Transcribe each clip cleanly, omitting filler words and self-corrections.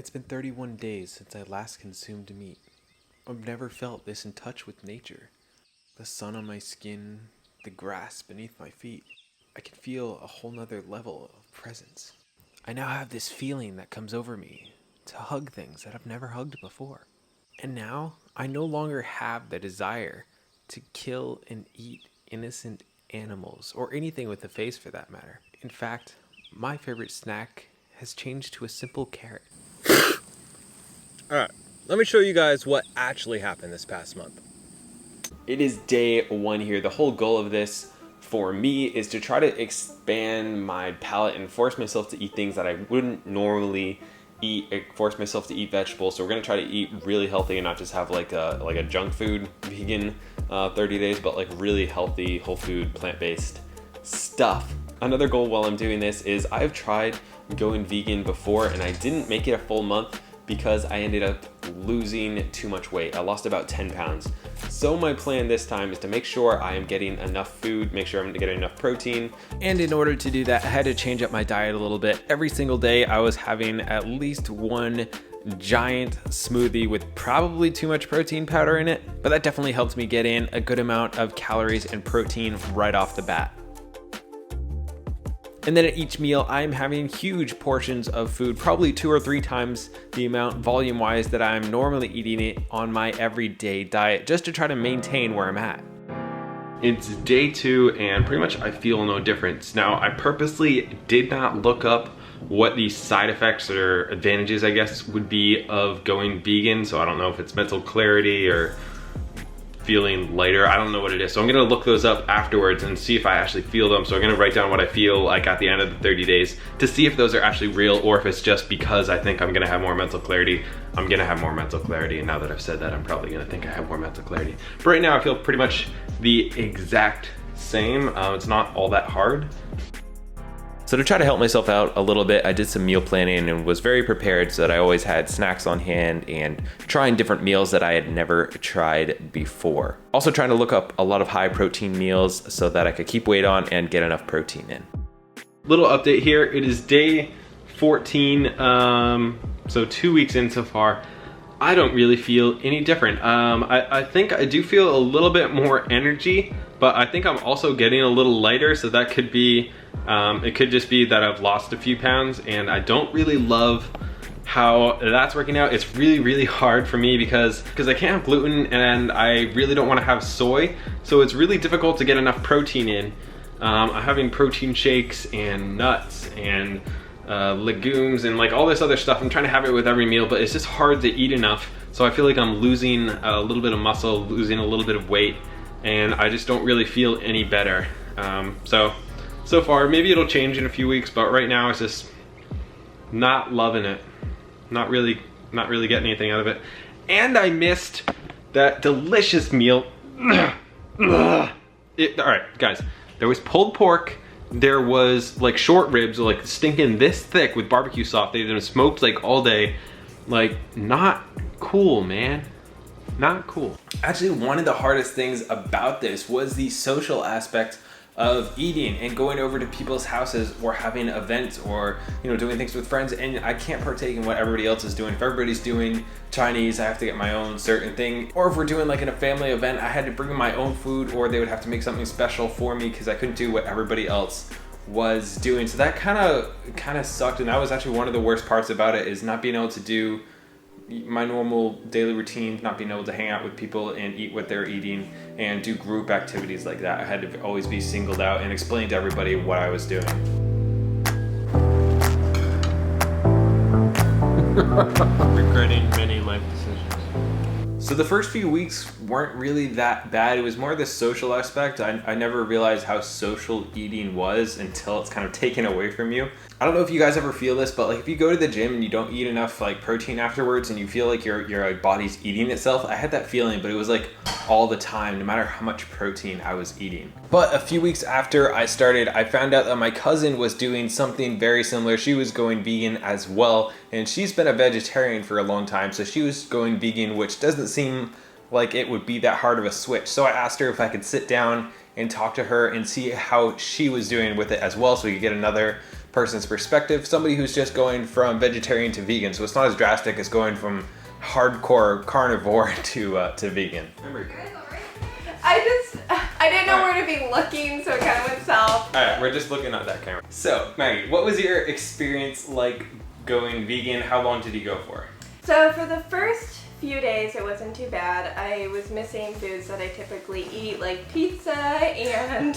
It's been 31 days since I last consumed meat. I've never felt this in touch with nature. The sun on my skin, the grass beneath my feet. I can feel a whole nother level of presence. I now have this feeling that comes over me to hug things that I've never hugged before. And now I no longer have the desire to kill and eat innocent animals or anything with a face for that matter. In fact, my favorite snack has changed to a simple carrot. Alright, let me show you guys what actually happened this past month. It is day one here. The whole goal of this for me is to try to expand my palate and force myself to eat things that I wouldn't normally eat, force myself to eat vegetables. So we're gonna try to eat really healthy and not just have like a junk food vegan 30 days, but like really healthy, whole food, plant-based stuff. Another goal while I'm doing this is I've tried going vegan before and I didn't make it a full month because I ended up losing too much weight. I lost about 10 pounds. So my plan this time is to make sure I am getting enough food, make sure I'm getting enough protein. And in order to do that, I had to change up my diet a little bit. Every single day I was having at least one giant smoothie with probably too much protein powder in it, but that definitely helped me get in a good amount of calories and protein right off the bat. And then at each meal, I'm having huge portions of food, probably 2 or 3 times the amount volume-wise that I'm normally eating it on my everyday diet, just to try to maintain where I'm at. It's day 2 and pretty much I feel no difference. Now, I purposely did not look up what the side effects or advantages, I guess, would be of going vegan. So I don't know if it's mental clarity or feeling lighter. I don't know what it is. So I'm gonna look those up afterwards and see if I actually feel them. So I'm gonna write down what I feel like at the end of the 30 days to see if those are actually real or if it's just because I think I'm gonna have more mental clarity. I'm gonna have more mental clarity. And now that I've said that, I'm probably gonna think I have more mental clarity. But right now I feel pretty much the exact same. It's not all that hard. So to try to help myself out a little bit, I did some meal planning and was very prepared so that I always had snacks on hand and trying different meals that I had never tried before. Also trying to look up a lot of high protein meals so that I could keep weight on and get enough protein in. Little update here, it is day 14, so 2 weeks in so far. I don't really feel any different. I think I do feel a little bit more energy, but I think I'm also getting a little lighter, so that could be, it could just be that I've lost a few pounds, and I don't really love how that's working out. It's really hard for me because I can't have gluten and I really don't want to have soy, so it's really difficult to get enough protein in. I'm having protein shakes and nuts and legumes and like all this other stuff. I'm trying to have it with every meal, but it's just hard to eat enough. So I feel like I'm losing a little bit of muscle, losing a little bit of weight, and I just don't really feel any better. So far, maybe it'll change in a few weeks, but right now it's just not loving it. Not really getting anything out of it. And I missed that delicious meal. All right, guys, there was pulled pork. There was like short ribs, like stinking this thick with barbecue sauce. They'd been smoked like all day. Like, not cool, man. Not cool. Actually, one of the hardest things about this was the social aspect of eating and going over to people's houses or having events or, you know, doing things with friends, and I can't partake in what everybody else is doing. If everybody's doing Chinese, I have to get my own certain thing. Or if we're doing like in a family event, I had to bring my own food, or they would have to make something special for me because I couldn't do what everybody else was doing. So that kind of sucked, and that was actually one of the worst parts about it, is not being able to do my normal daily routine, not being able to hang out with people and eat what they're eating and do group activities like that. I had to always be singled out and explain to everybody what I was doing. Regretting many life decisions. So the first few weeks weren't really that bad. It was more the social aspect. I never realized how social eating was until it's kind of taken away from you. I don't know if you guys ever feel this, but like if you go to the gym and you don't eat enough like protein afterwards and you feel like your body's eating itself, I had that feeling, but it was like all the time, no matter how much protein I was eating. But a few weeks after I started, I found out that my cousin was doing something very similar. She was going vegan as well, and she's been a vegetarian for a long time, so she was going vegan, which doesn't seem like it would be that hard of a switch. So I asked her if I could sit down and talk to her and see how she was doing with it as well, so we could get another person's perspective. Somebody who's just going from vegetarian to vegan, so it's not as drastic as going from hardcore carnivore to vegan. I didn't know where to be looking, so it kind of went south. All right, we're just looking at that camera. So, Maggie, what was your experience like going vegan? How long did you go for? So for the first few days, it wasn't too bad. I was missing foods that I typically eat, like pizza and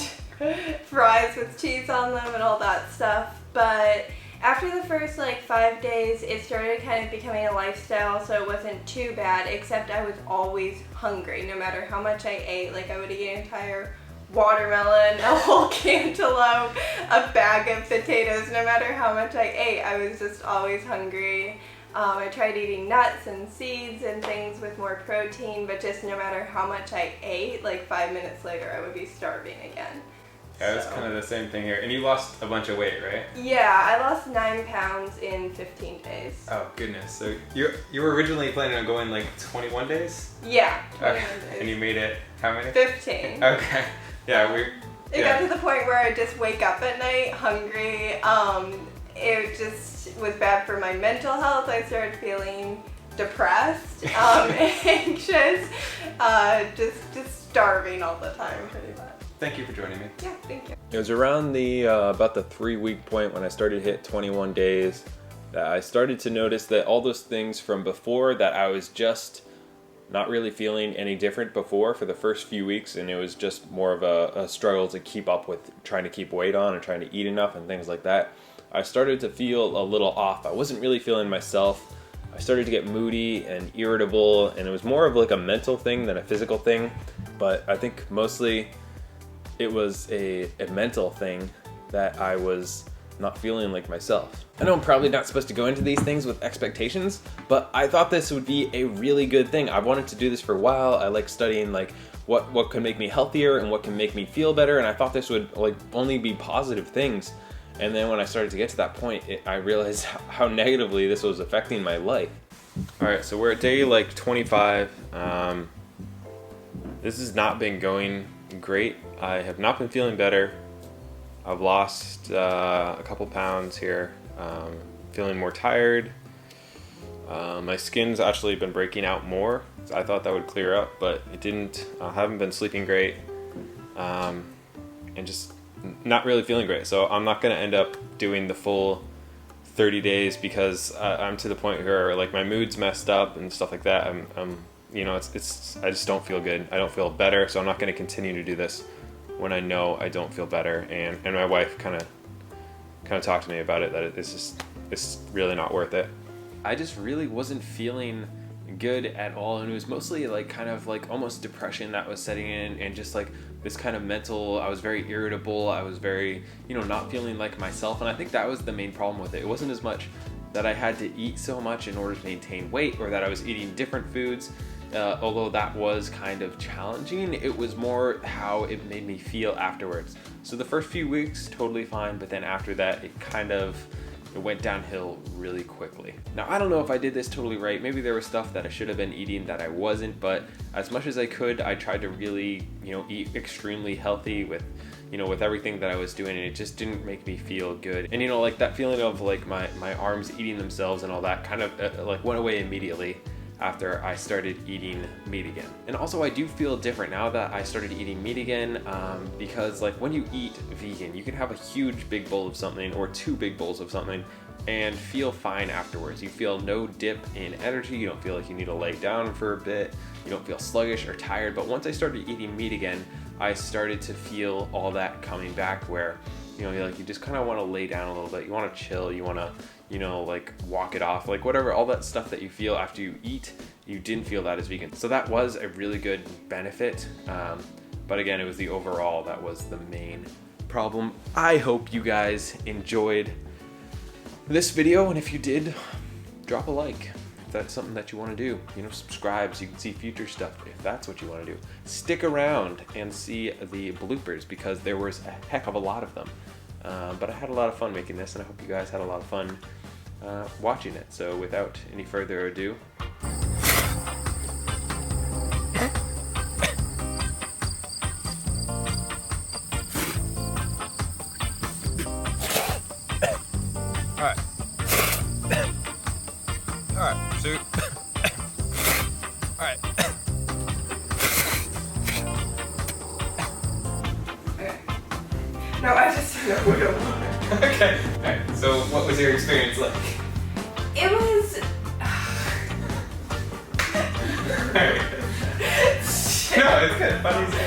fries with cheese on them and all that stuff. But after the first like 5 days, it started kind of becoming a lifestyle, so it wasn't too bad, except I was always hungry, no matter how much I ate. Like I would eat an entire watermelon, a whole cantaloupe, a bag of potatoes. No matter how much I ate, I was just always hungry. I tried eating nuts and seeds and things with more protein, but just no matter how much I ate, like 5 minutes later I would be starving again. Yeah, it's kind of the same thing here. And you lost a bunch of weight, right? Yeah, I lost 9 pounds in 15 days. Oh goodness. So you were originally planning on going like 21 days? Yeah, 21 days. And you made it how many? 15. Okay. Yeah, It got to the point where I just wake up at night hungry. It just was bad for my mental health. I started feeling depressed, anxious, just starving all the time pretty much. Thank you for joining me. Yeah, thank you. It was around the about the 3-week point when I started to hit 21 days that I started to notice that all those things from before that I was just not really feeling any different before for the first few weeks, and it was just more of a struggle to keep up with trying to keep weight on and trying to eat enough and things like that. I started to feel a little off. I wasn't really feeling myself. I started to get moody and irritable, and it was more of like a mental thing than a physical thing, but I think mostly it was a mental thing that I was not feeling like myself. I know I'm probably not supposed to go into these things with expectations, but I thought this would be a really good thing. I've wanted to do this for a while. I like studying like what can make me healthier and what can make me feel better, and I thought this would like only be positive things. And then when I started to get to that point, I realized how negatively this was affecting my life. All right, so we're at day like 25. This has not been going great. I have not been feeling better. I've lost a couple pounds here. Feeling more tired. My skin's actually been breaking out more. I thought that would clear up, but it didn't. I haven't been sleeping great, and just not really feeling great. So I'm not going to end up doing the full 30 days because I'm to the point where like my mood's messed up and stuff like that. I'm you know, it's I just don't feel good. I don't feel better, so I'm not going to continue to do this when I know I don't feel better. And my wife kind of talked to me about it, that it's really not worth it. I just really wasn't feeling good at all, and it was mostly like kind of like almost depression that was setting in, and just like this kind of mental, I was very irritable, I was very, you know, not feeling like myself. And I think that was the main problem with it. It wasn't as much that I had to eat so much in order to maintain weight, or that I was eating different foods, although that was kind of challenging. It was more how it made me feel afterwards. So the first few weeks, totally fine, but then after that, it went downhill really quickly. Now, I don't know if I did this totally right. Maybe there was stuff that I should have been eating that I wasn't, but as much as I could, I tried to really, you know, eat extremely healthy with, you know, with everything that I was doing, and it just didn't make me feel good. And, you know, like that feeling of like my arms eating themselves and all that kind of like went away immediately after I started eating meat again. And also I do feel different now that I started eating meat again, because like when you eat vegan, you can have a huge big bowl of something or 2 big bowls of something and feel fine afterwards. You feel no dip in energy, you don't feel like you need to lay down for a bit, you don't feel sluggish or tired. But once I started eating meat again, I started to feel all that coming back, where, you know, like you just kind of want to lay down a little bit, you want to chill, you want to, you know, like walk it off, like whatever, all that stuff that you feel after you eat, you didn't feel that as vegan. So that was a really good benefit. But again, it was the overall that was the main problem. I hope you guys enjoyed this video, and if you did, drop a like. If that's something that you want to do, you know, subscribe so you can see future stuff if that's what you want to do. Stick around and see the bloopers, because there was a heck of a lot of them. But I had a lot of fun making this, and I hope you guys had a lot of fun watching it. So without any further ado, 2. All right. Okay. No, I just don't know what it was. Okay. All right. So, what was your experience like? It was. All right. No, it's good. Funny.